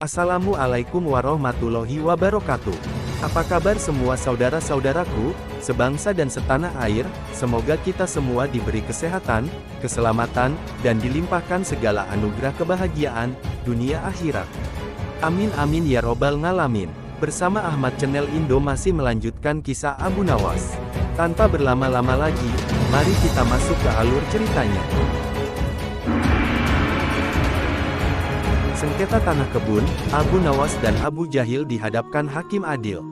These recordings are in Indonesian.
Assalamualaikum warahmatullahi wabarakatuh. Apa kabar semua saudara-saudaraku, sebangsa dan setanah air? Semoga kita semua diberi kesehatan, keselamatan, dan dilimpahkan segala anugerah kebahagiaan, dunia akhirat. Amin amin ya robbal ngalamin. Bersama Ahmad Channel Indo masih melanjutkan kisah Abu Nawas. Tanpa berlama-lama lagi, mari kita masuk ke alur ceritanya. Sengketa tanah kebun, Abu Nawas dan Abu Jahil dihadapkan hakim adil.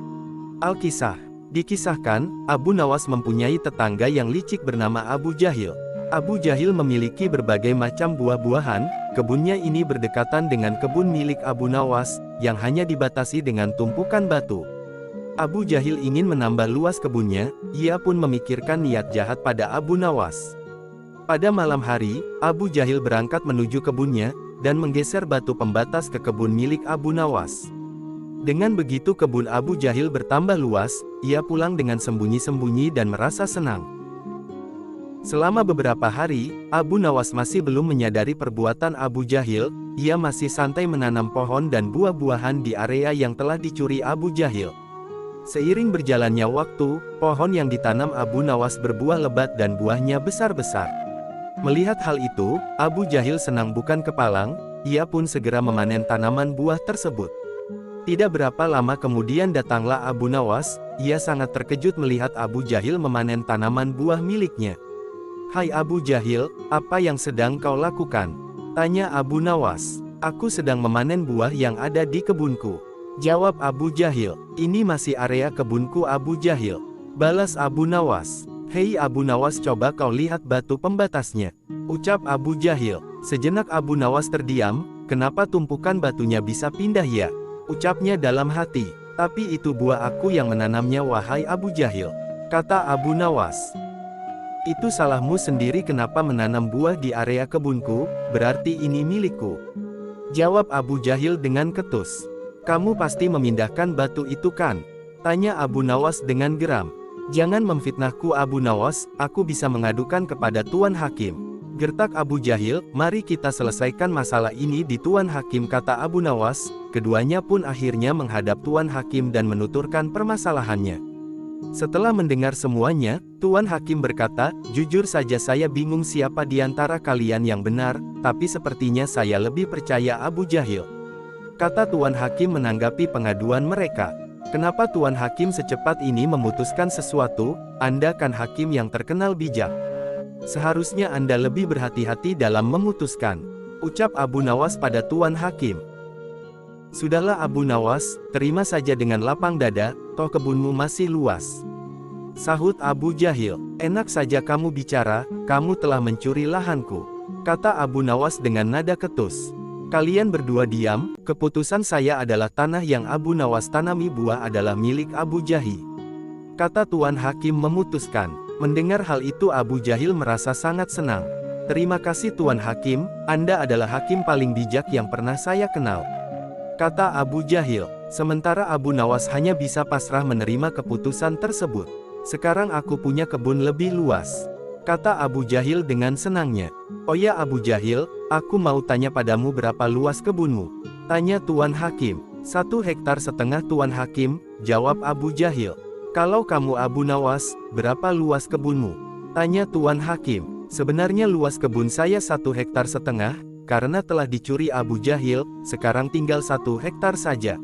Al-Kisah. Dikisahkan, Abu Nawas mempunyai tetangga yang licik bernama Abu Jahil. Abu Jahil memiliki berbagai macam buah-buahan, kebunnya ini berdekatan dengan kebun milik Abu Nawas, yang hanya dibatasi dengan tumpukan batu. Abu Jahil ingin menambah luas kebunnya, ia pun memikirkan niat jahat pada Abu Nawas. Pada malam hari, Abu Jahil berangkat menuju kebunnya, dan menggeser batu pembatas ke kebun milik Abu Nawas. Dengan begitu kebun Abu Jahil bertambah luas, ia pulang dengan sembunyi-sembunyi dan merasa senang. Selama beberapa hari, Abu Nawas masih belum menyadari perbuatan Abu Jahil, ia masih santai menanam pohon dan buah-buahan di area yang telah dicuri Abu Jahil. Seiring berjalannya waktu, pohon yang ditanam Abu Nawas berbuah lebat dan buahnya besar-besar. Melihat hal itu, Abu Jahil senang bukan kepalang, ia pun segera memanen tanaman buah tersebut. Tidak berapa lama kemudian datanglah Abu Nawas, ia sangat terkejut melihat Abu Jahil memanen tanaman buah miliknya. "Hai Abu Jahil, apa yang sedang kau lakukan?" tanya Abu Nawas. "Aku sedang memanen buah yang ada di kebunku," jawab Abu Jahil. "Ini masih area kebunku Abu Jahil," balas Abu Nawas. "Hei Abu Nawas, coba kau lihat batu pembatasnya," ucap Abu Jahil. Sejenak Abu Nawas terdiam, "Kenapa tumpukan batunya bisa pindah ya?" ucapnya dalam hati. "Tapi itu buah aku yang menanamnya wahai Abu Jahil," kata Abu Nawas. "Itu salahmu sendiri, kenapa menanam buah di area kebunku, berarti ini milikku," jawab Abu Jahil dengan ketus. "Kamu pasti memindahkan batu itu kan?" tanya Abu Nawas dengan geram. "Jangan memfitnahku Abu Nawas, aku bisa mengadukan kepada Tuan Hakim," gertak Abu Jahil. "Mari kita selesaikan masalah ini di Tuan Hakim," kata Abu Nawas. Keduanya pun akhirnya menghadap Tuan Hakim dan menuturkan permasalahannya. Setelah mendengar semuanya, Tuan Hakim berkata, "Jujur saja saya bingung siapa di antara kalian yang benar, tapi sepertinya saya lebih percaya Abu Jahil," kata Tuan Hakim menanggapi pengaduan mereka. "Kenapa Tuan Hakim secepat ini memutuskan sesuatu? Anda kan hakim yang terkenal bijak. Seharusnya Anda lebih berhati-hati dalam memutuskan," ucap Abu Nawas pada Tuan Hakim. "Sudahlah Abu Nawas, terima saja dengan lapang dada, toh kebunmu masih luas," sahut Abu Jahil. "Enak saja kamu bicara, kamu telah mencuri lahanku," kata Abu Nawas dengan nada ketus. "Kalian berdua diam, keputusan saya adalah tanah yang Abu Nawas tanami buah adalah milik Abu Jahil," kata Tuan Hakim memutuskan. Mendengar hal itu Abu Jahil merasa sangat senang. "Terima kasih Tuan Hakim, Anda adalah hakim paling bijak yang pernah saya kenal," kata Abu Jahil. Sementara Abu Nawas hanya bisa pasrah menerima keputusan tersebut. "Sekarang aku punya kebun lebih luas," kata Abu Jahil dengan senangnya. "Oh ya Abu Jahil, aku mau tanya padamu, berapa luas kebunmu?" tanya Tuan Hakim. 1,5 hektar Tuan Hakim, jawab Abu Jahil. "Kalau kamu Abu Nawas, berapa luas kebunmu?" tanya Tuan Hakim. "Sebenarnya luas kebun saya 1,5 hektar, karena telah dicuri Abu Jahil, sekarang tinggal 1 hektar saja,"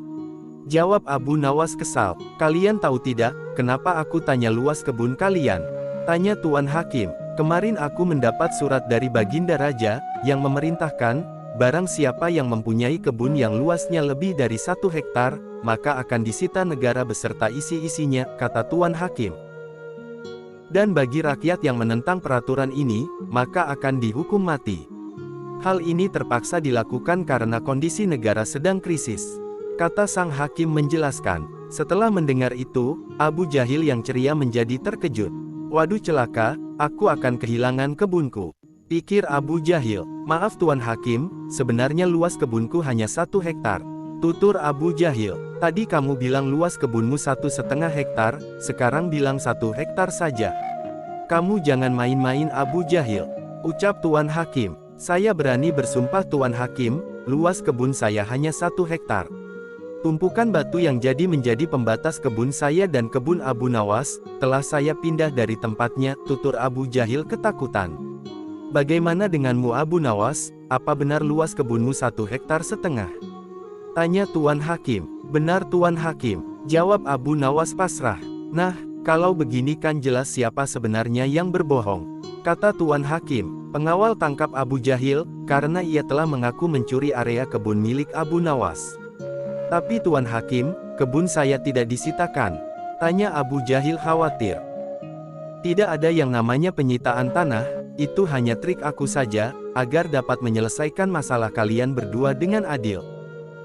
jawab Abu Nawas kesal. "Kalian tahu tidak, kenapa aku tanya luas kebun kalian?" tanya Tuan Hakim. "Kemarin aku mendapat surat dari Baginda Raja, yang memerintahkan, barang siapa yang mempunyai kebun yang luasnya lebih dari 1 hektar, maka akan disita negara beserta isi-isinya," kata Tuan Hakim. "Dan bagi rakyat yang menentang peraturan ini, maka akan dihukum mati. Hal ini terpaksa dilakukan karena kondisi negara sedang krisis," kata sang hakim menjelaskan. Setelah mendengar itu, Abu Jahil yang ceria menjadi terkejut. "Waduh celaka, aku akan kehilangan kebunku," pikir Abu Jahil. "Maaf Tuan Hakim, sebenarnya luas kebunku hanya 1 hektar," tutur Abu Jahil. "Tadi kamu bilang luas kebunmu 1,5 hektar, sekarang bilang 1 hektar saja. Kamu jangan main-main Abu Jahil," ucap Tuan Hakim. "Saya berani bersumpah Tuan Hakim, luas kebun saya hanya 1 hektar. Tumpukan batu yang menjadi pembatas kebun saya dan kebun Abu Nawas, telah saya pindah dari tempatnya, tutur Abu Jahil ketakutan. Bagaimana denganmu Abu Nawas, apa benar luas kebunmu 1,5 hektar? Tanya Tuan Hakim. Benar Tuan Hakim, jawab Abu Nawas pasrah. Nah, kalau begini kan jelas siapa sebenarnya yang berbohong, kata Tuan Hakim. Pengawal tangkap Abu Jahil, karena ia telah mengaku mencuri area kebun milik Abu Nawas. Tapi Tuan Hakim, kebun saya tidak disitakan, tanya Abu Jahil khawatir. Tidak ada yang namanya penyitaan tanah, itu hanya trik aku saja, agar dapat menyelesaikan masalah kalian berdua dengan adil,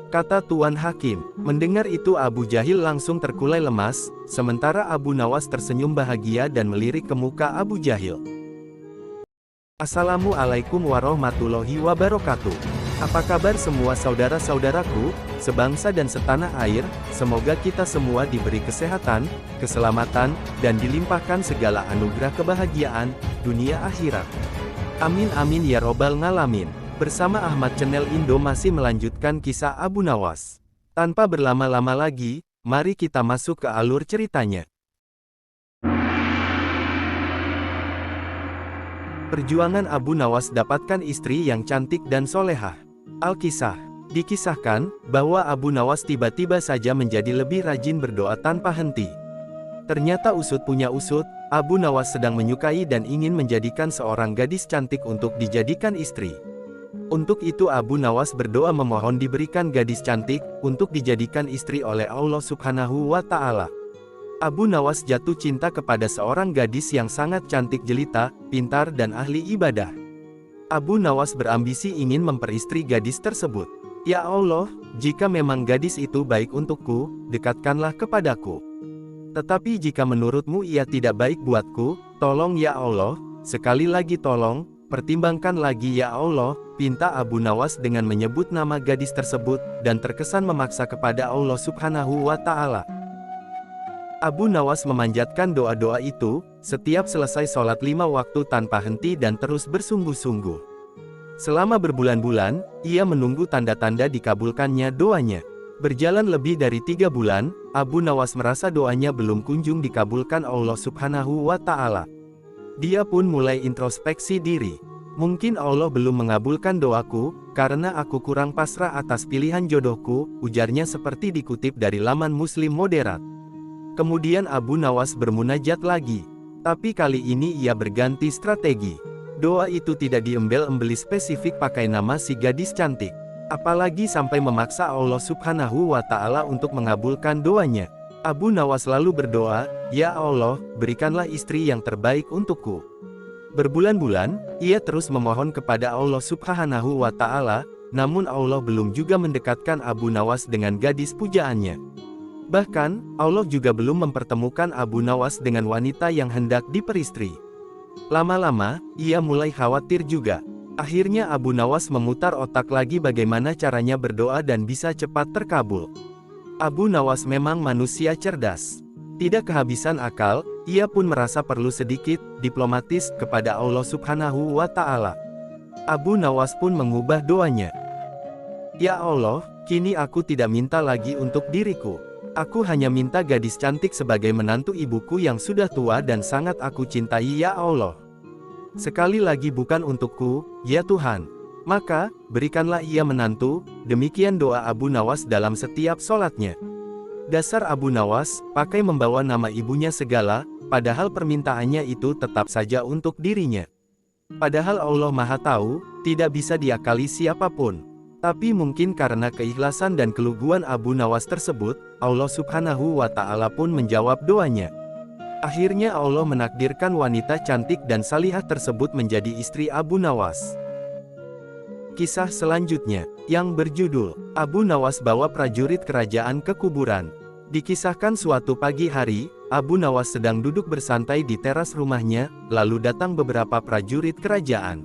kata Tuan Hakim. Mendengar itu Abu Jahil langsung terkulai lemas, sementara Abu Nawas tersenyum bahagia dan melirik ke muka Abu Jahil. Assalamualaikum warahmatullahi wabarakatuh. Apa kabar semua saudara-saudaraku, sebangsa dan setanah air, semoga kita semua diberi kesehatan, keselamatan, dan dilimpahkan segala anugerah kebahagiaan, dunia akhirat. Amin amin ya robbal ngalamin. Bersama Ahmad Channel Indo masih melanjutkan kisah Abu Nawas. Tanpa berlama-lama lagi, mari kita masuk ke alur ceritanya. Perjuangan Abu Nawas dapatkan istri yang cantik dan solehah. Al-Kisah. Dikisahkan, bahwa Abu Nawas tiba-tiba saja menjadi lebih rajin berdoa tanpa henti. Ternyata usut punya usut, Abu Nawas sedang menyukai dan ingin menjadikan seorang gadis cantik untuk dijadikan istri. Untuk itu Abu Nawas berdoa memohon diberikan gadis cantik, untuk dijadikan istri oleh Allah Subhanahu wa Ta'ala. Abu Nawas jatuh cinta kepada seorang gadis yang sangat cantik jelita, pintar dan ahli ibadah. Abu Nawas berambisi ingin memperistri gadis tersebut. Ya Allah, jika memang gadis itu baik untukku, dekatkanlah kepadaku. Tetapi jika menurutmu ia tidak baik buatku, tolong ya Allah, sekali lagi tolong, pertimbangkan lagi ya Allah, pinta Abu Nawas dengan menyebut nama gadis tersebut, dan terkesan memaksa kepada Allah Subhanahu wa Ta'ala. Abu Nawas memanjatkan doa-doa itu, setiap selesai sholat 5 waktu tanpa henti dan terus bersungguh-sungguh. Selama berbulan-bulan, ia menunggu tanda-tanda dikabulkannya doanya. Berjalan lebih dari 3 bulan, Abu Nawas merasa doanya belum kunjung dikabulkan Allah Subhanahu wa Ta'ala. Dia pun mulai introspeksi diri. Mungkin Allah belum mengabulkan doaku, karena aku kurang pasrah atas pilihan jodohku, ujarnya seperti dikutip dari laman Muslim Moderat. Kemudian Abu Nawas bermunajat lagi. Tapi kali ini ia berganti strategi. Doa itu tidak diembel-embeli spesifik pakai nama si gadis cantik. Apalagi sampai memaksa Allah Subhanahu wa Ta'ala untuk mengabulkan doanya. Abu Nawas lalu berdoa, "Ya Allah, berikanlah istri yang terbaik untukku." Berbulan-bulan, ia terus memohon kepada Allah Subhanahu wa Ta'ala, namun Allah belum juga mendekatkan Abu Nawas dengan gadis pujaannya. Bahkan, Allah juga belum mempertemukan Abu Nawas dengan wanita yang hendak diperistri. Lama-lama, ia mulai khawatir juga. Akhirnya Abu Nawas memutar otak lagi bagaimana caranya berdoa dan bisa cepat terkabul. Abu Nawas memang manusia cerdas. Tidak kehabisan akal, ia pun merasa perlu sedikit diplomatis kepada Allah Subhanahu wa Ta'ala. Abu Nawas pun mengubah doanya. Ya Allah, kini aku tidak minta lagi untuk diriku. Aku hanya minta gadis cantik sebagai menantu ibuku yang sudah tua dan sangat aku cintai ya Allah. Sekali lagi bukan untukku, ya Tuhan. Maka, berikanlah ia menantu, demikian doa Abu Nawas dalam setiap sholatnya. Dasar Abu Nawas, pakai membawa nama ibunya segala, padahal permintaannya itu tetap saja untuk dirinya. Padahal Allah Maha Tahu, tidak bisa diakali siapapun. Tapi mungkin karena keikhlasan dan keluguan Abu Nawas tersebut, Allah Subhanahu wa Ta'ala pun menjawab doanya. Akhirnya Allah menakdirkan wanita cantik dan salihah tersebut menjadi istri Abu Nawas. Kisah selanjutnya, yang berjudul, Abu Nawas bawa prajurit kerajaan ke kuburan. Dikisahkan suatu pagi hari, Abu Nawas sedang duduk bersantai di teras rumahnya, lalu datang beberapa prajurit kerajaan.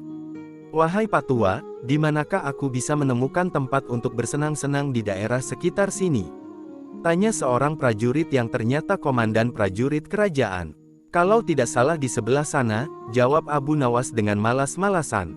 Wahai Patua, di manakah aku bisa menemukan tempat untuk bersenang-senang di daerah sekitar sini? Tanya seorang prajurit yang ternyata komandan prajurit kerajaan. Kalau tidak salah di sebelah sana, jawab Abu Nawas dengan malas-malasan.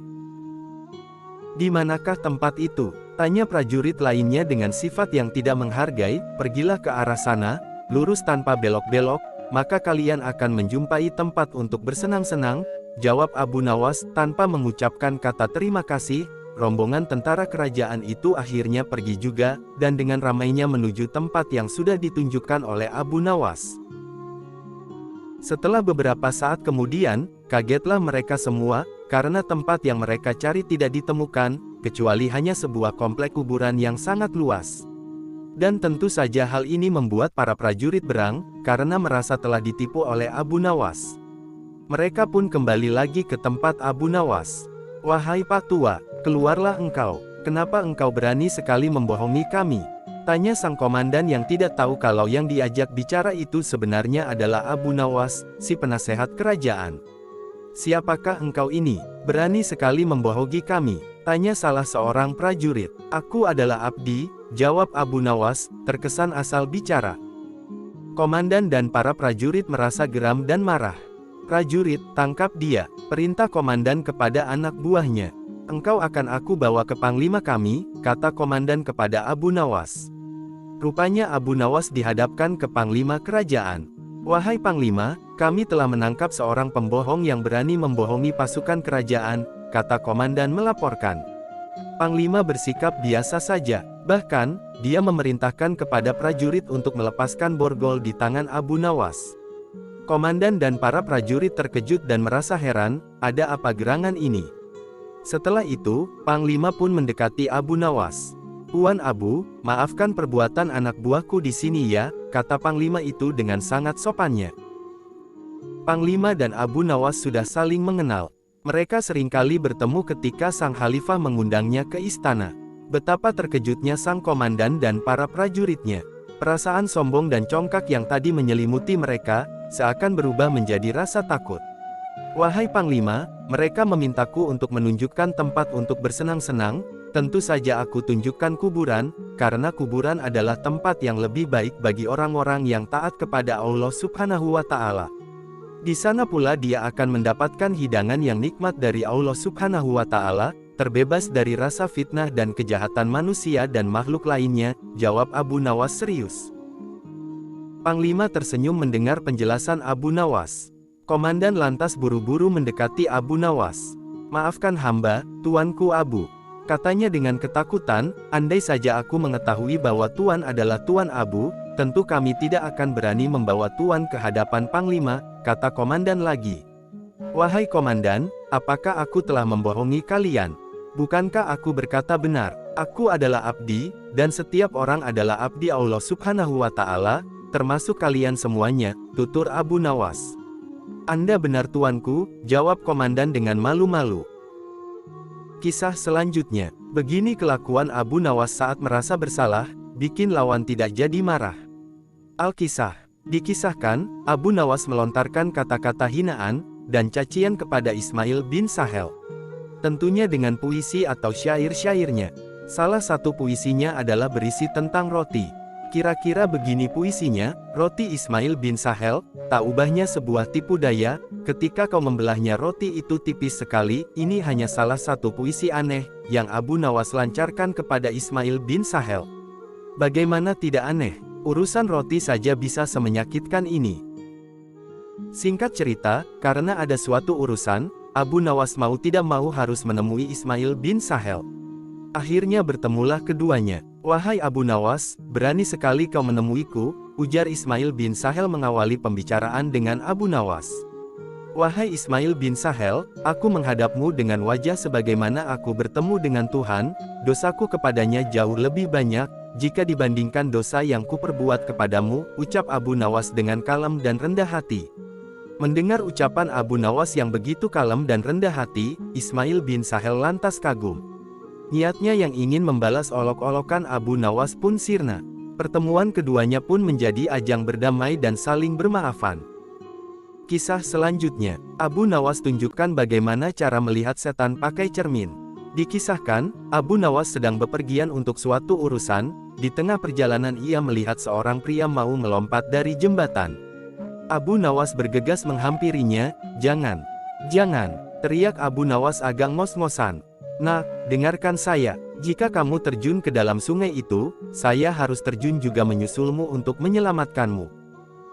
Di manakah tempat itu? Tanya prajurit lainnya dengan sifat yang tidak menghargai, pergilah ke arah sana, lurus tanpa belok-belok, maka kalian akan menjumpai tempat untuk bersenang-senang, jawab Abu Nawas. Tanpa mengucapkan kata terima kasih, rombongan tentara kerajaan itu akhirnya pergi juga, dan dengan ramainya menuju tempat yang sudah ditunjukkan oleh Abu Nawas. Setelah beberapa saat kemudian, kagetlah mereka semua, karena tempat yang mereka cari tidak ditemukan, kecuali hanya sebuah komplek kuburan yang sangat luas. Dan tentu saja hal ini membuat para prajurit berang, karena merasa telah ditipu oleh Abu Nawas. Mereka pun kembali lagi ke tempat Abu Nawas. Wahai Pak Tua, keluarlah engkau, kenapa engkau berani sekali membohongi kami? Tanya sang komandan yang tidak tahu kalau yang diajak bicara itu sebenarnya adalah Abu Nawas, si penasehat kerajaan. Siapakah engkau ini? Berani sekali membohongi kami, tanya salah seorang prajurit. Aku adalah Abdi, jawab Abu Nawas, terkesan asal bicara. Komandan dan para prajurit merasa geram dan marah. Prajurit, tangkap dia, perintah komandan kepada anak buahnya. Engkau akan aku bawa ke panglima kami, kata komandan kepada Abu Nawas. Rupanya Abu Nawas dihadapkan ke panglima kerajaan. Wahai panglima, kami telah menangkap seorang pembohong yang berani membohongi pasukan kerajaan, kata komandan melaporkan. Panglima bersikap biasa saja, bahkan, dia memerintahkan kepada prajurit untuk melepaskan borgol di tangan Abu Nawas. Komandan dan para prajurit terkejut dan merasa heran, ada apa gerangan ini? Setelah itu, panglima pun mendekati Abu Nawas. Tuan Abu, maafkan perbuatan anak buahku di sini ya, kata panglima itu dengan sangat sopannya. Panglima dan Abu Nawas sudah saling mengenal. Mereka seringkali bertemu ketika sang khalifah mengundangnya ke istana. Betapa terkejutnya sang komandan dan para prajuritnya. Perasaan sombong dan congkak yang tadi menyelimuti mereka, seakan berubah menjadi rasa takut. Wahai panglima, mereka memintaku untuk menunjukkan tempat untuk bersenang-senang. Tentu saja aku tunjukkan kuburan, karena kuburan adalah tempat yang lebih baik bagi orang-orang yang taat kepada Allah Subhanahu wa Ta'ala. Di sana pula dia akan mendapatkan hidangan yang nikmat dari Allah Subhanahu wa Ta'ala, terbebas dari rasa fitnah dan kejahatan manusia dan makhluk lainnya, jawab Abu Nawas serius. Panglima tersenyum mendengar penjelasan Abu Nawas. Komandan lantas buru-buru mendekati Abu Nawas. Maafkan hamba, tuanku Abu. Katanya dengan ketakutan, andai saja aku mengetahui bahwa Tuan adalah Tuan Abu, tentu kami tidak akan berani membawa Tuan ke hadapan Panglima, kata komandan lagi. Wahai komandan, apakah aku telah membohongi kalian? Bukankah aku berkata benar? Aku adalah abdi, dan setiap orang adalah abdi Allah Subhanahu wa Ta'ala, termasuk kalian semuanya, tutur Abu Nawas. Anda benar tuanku, jawab komandan dengan malu-malu. Kisah selanjutnya, begini kelakuan Abu Nawas saat merasa bersalah, bikin lawan tidak jadi marah. Al-Kisah, dikisahkan, Abu Nawas melontarkan kata-kata hinaan, dan cacian kepada Ismail bin Sahel. Tentunya dengan puisi atau syair-syairnya. Salah satu puisinya adalah berisi tentang roti. Kira-kira begini puisinya, roti Ismail bin Sahel, tak ubahnya sebuah tipu daya, ketika kau membelahnya roti itu tipis sekali. Ini hanya salah satu puisi aneh, yang Abu Nawas lancarkan kepada Ismail bin Sahel. Bagaimana tidak aneh, urusan roti saja bisa semenyakitkan ini. Singkat cerita, karena ada suatu urusan, Abu Nawas mau tidak mau harus menemui Ismail bin Sahel. Akhirnya bertemulah keduanya. Wahai Abu Nawas, berani sekali kau menemuiku, ujar Ismail bin Sahel mengawali pembicaraan dengan Abu Nawas. Wahai Ismail bin Sahel, aku menghadapmu dengan wajah sebagaimana aku bertemu dengan Tuhan, dosaku kepadanya jauh lebih banyak, jika dibandingkan dosa yang kuperbuat kepadamu, ucap Abu Nawas dengan kalem dan rendah hati. Mendengar ucapan Abu Nawas yang begitu kalem dan rendah hati, Ismail bin Sahel lantas kagum. Niatnya yang ingin membalas olok-olokan Abu Nawas pun sirna. Pertemuan keduanya pun menjadi ajang berdamai dan saling bermaafan. Kisah selanjutnya, Abu Nawas tunjukkan bagaimana cara melihat setan pakai cermin. Dikisahkan, Abu Nawas sedang bepergian untuk suatu urusan, di tengah perjalanan ia melihat seorang pria mau melompat dari jembatan. Abu Nawas bergegas menghampirinya, jangan, teriak Abu Nawas agak ngos-ngosan. Nah, dengarkan saya, jika kamu terjun ke dalam sungai itu, saya harus terjun juga menyusulmu untuk menyelamatkanmu.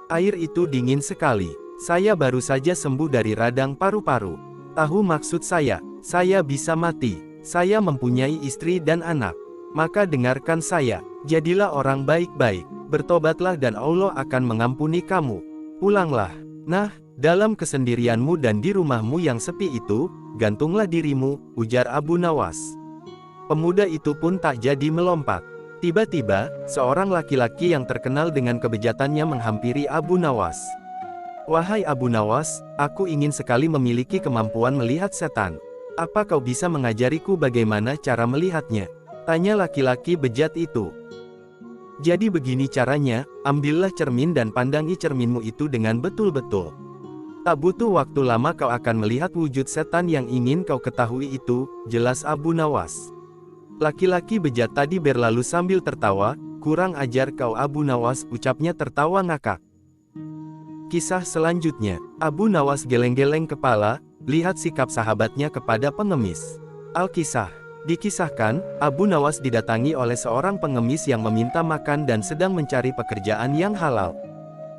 Air itu dingin sekali. Saya baru saja sembuh dari radang paru-paru. Tahu maksud saya bisa mati. Saya mempunyai istri dan anak. Maka dengarkan saya, jadilah orang baik-baik, bertobatlah dan Allah akan mengampuni kamu. Pulanglah. Nah, dalam kesendirianmu dan di rumahmu yang sepi itu, gantunglah dirimu, ujar Abu Nawas. Pemuda itu pun tak jadi melompat. Tiba-tiba, seorang laki-laki yang terkenal dengan kebejatannya menghampiri Abu Nawas. Wahai Abu Nawas, aku ingin sekali memiliki kemampuan melihat setan. Apa kau bisa mengajariku bagaimana cara melihatnya? Tanya laki-laki bejat itu. Jadi begini caranya, ambillah cermin dan pandangi cerminmu itu dengan betul-betul. Tak butuh waktu lama kau akan melihat wujud setan yang ingin kau ketahui itu, jelas Abu Nawas. Laki-laki bejat tadi berlalu sambil tertawa, kurang ajar kau Abu Nawas, ucapnya tertawa ngakak. Kisah selanjutnya, Abu Nawas geleng-geleng kepala, lihat sikap sahabatnya kepada pengemis. Al-Kisah. Dikisahkan, Abu Nawas didatangi oleh seorang pengemis yang meminta makan dan sedang mencari pekerjaan yang halal.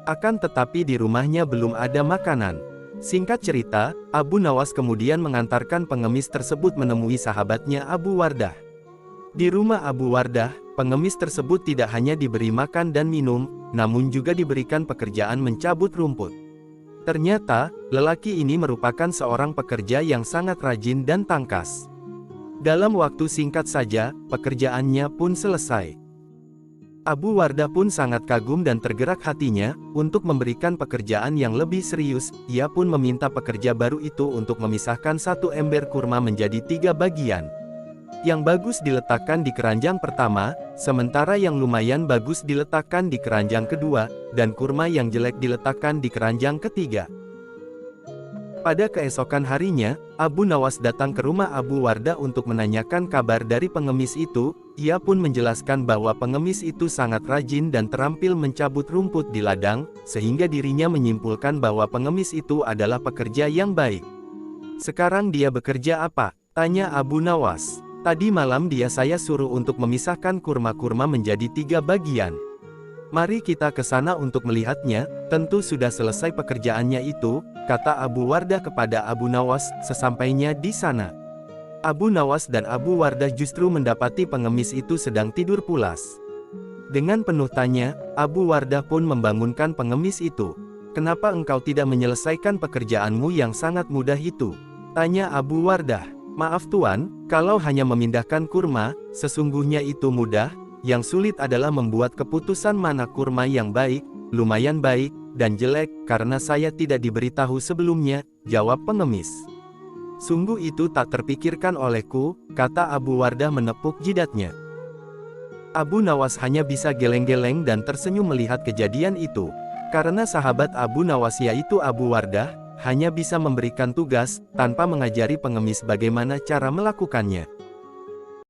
Akan tetapi di rumahnya belum ada makanan. Singkat cerita, Abu Nawas kemudian mengantarkan pengemis tersebut menemui sahabatnya Abu Wardah. Di rumah Abu Wardah, pengemis tersebut tidak hanya diberi makan dan minum, namun juga diberikan pekerjaan mencabut rumput. Ternyata, lelaki ini merupakan seorang pekerja yang sangat rajin dan tangkas. Dalam waktu singkat saja, pekerjaannya pun selesai. Abu Wardah pun sangat kagum dan tergerak hatinya, untuk memberikan pekerjaan yang lebih serius, ia pun meminta pekerja baru itu untuk memisahkan satu ember kurma menjadi 3 bagian. Yang bagus diletakkan di keranjang pertama, sementara yang lumayan bagus diletakkan di keranjang kedua, dan kurma yang jelek diletakkan di keranjang ketiga. Pada keesokan harinya, Abu Nawas datang ke rumah Abu Wardah untuk menanyakan kabar dari pengemis itu. Ia pun menjelaskan bahwa pengemis itu sangat rajin dan terampil mencabut rumput di ladang, sehingga dirinya menyimpulkan bahwa pengemis itu adalah pekerja yang baik. Sekarang dia bekerja apa? Tanya Abu Nawas. Tadi malam saya suruh untuk memisahkan kurma-kurma menjadi 3 bagian. Mari kita ke sana untuk melihatnya, tentu sudah selesai pekerjaannya itu, kata Abu Wardah kepada Abu Nawas, sesampainya di sana. Abu Nawas dan Abu Wardah justru mendapati pengemis itu sedang tidur pulas. Dengan penuh tanya, Abu Wardah pun membangunkan pengemis itu. Kenapa engkau tidak menyelesaikan pekerjaanmu yang sangat mudah itu? Tanya Abu Wardah. Maaf Tuan, kalau hanya memindahkan kurma, sesungguhnya itu mudah. Yang sulit adalah membuat keputusan mana kurma yang baik, lumayan baik, dan jelek, karena saya tidak diberitahu sebelumnya, jawab pengemis. Sungguh itu tak terpikirkan olehku, kata Abu Wardah menepuk jidatnya. Abu Nawas hanya bisa geleng-geleng dan tersenyum melihat kejadian itu. Karena sahabat Abu Nawas yaitu Abu Wardah, hanya bisa memberikan tugas, tanpa mengajari pengemis bagaimana cara melakukannya.